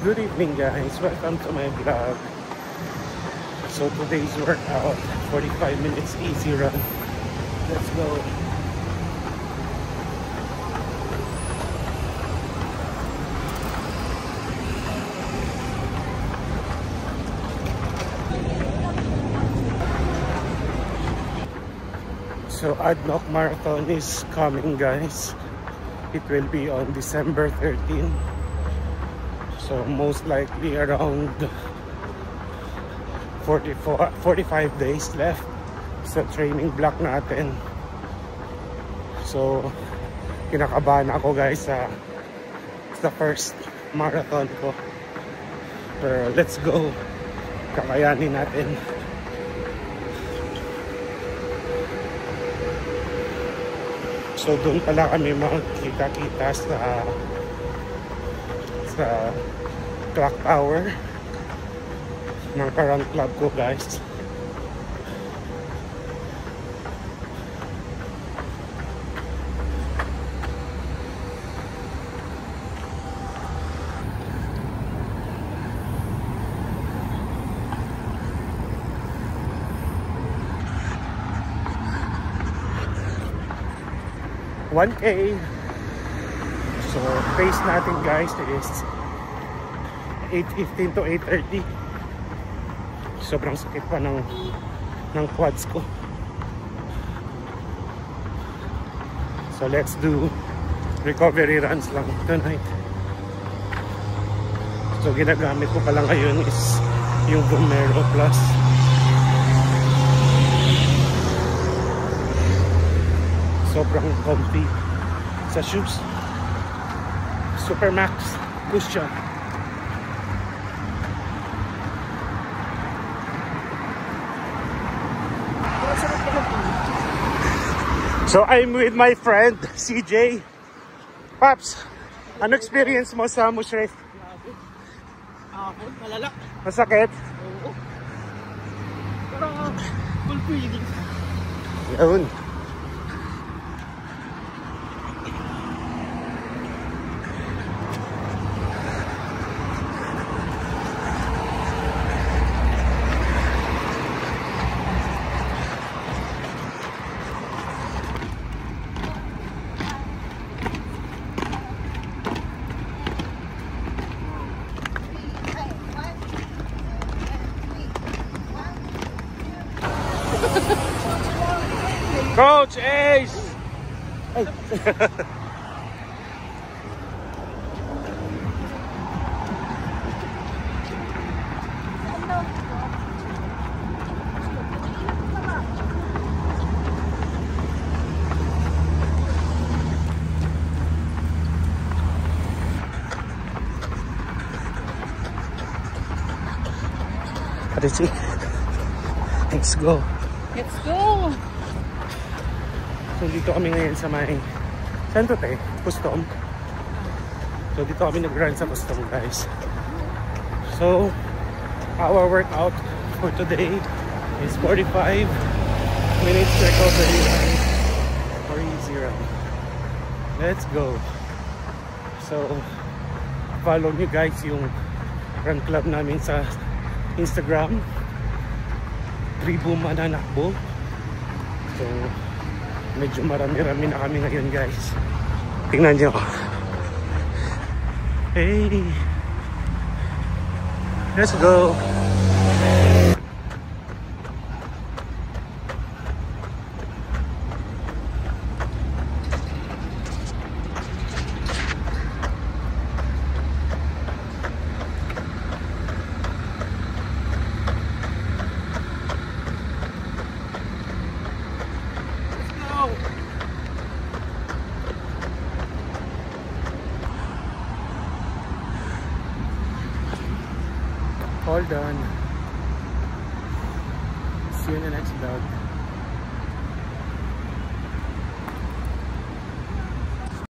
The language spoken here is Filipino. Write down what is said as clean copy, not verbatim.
Good evening guys, welcome to my vlog. So today's workout, 45 minutes easy run. Let's go. So ADNOC Marathon is coming guys. It will be on December 13. So most likely around 45 days left sa training block natin. So kinakabahan ako guys sa first marathon ko. Pero let's go. Kakayanin natin. So doon pala kami makikita-kita sa clock tower ng current club ko guys. $1K. So pace natin guys is 8:15 to 8:30. Sobrang sakit pa ng quads ko. So let's do recovery runs lang tonight. So ginagamit ko pala ngayon is yung Vomero Plus. Sobrang comfy sa shoes. Supermax cushion. So I'm with my friend CJ. Paps, ano experience mo sa Mushre? Malala. Masakit? Oo. Parang full feeling. Yun. Coach Ace! Ay. Let's go. Let's go! So dito kami ngayon sa may Santote, Custom. So dito kami nag-run sa Custom guys. So our workout for today is 45 minutes recovery for easy run. Let's go. So follow nyo guys yung run club namin sa Instagram, Tribu Mananakbo. So medyo marami-rami na kami ngayon guys. Tingnan nyo. Hey! Let's go! All done. See you in the next vlog.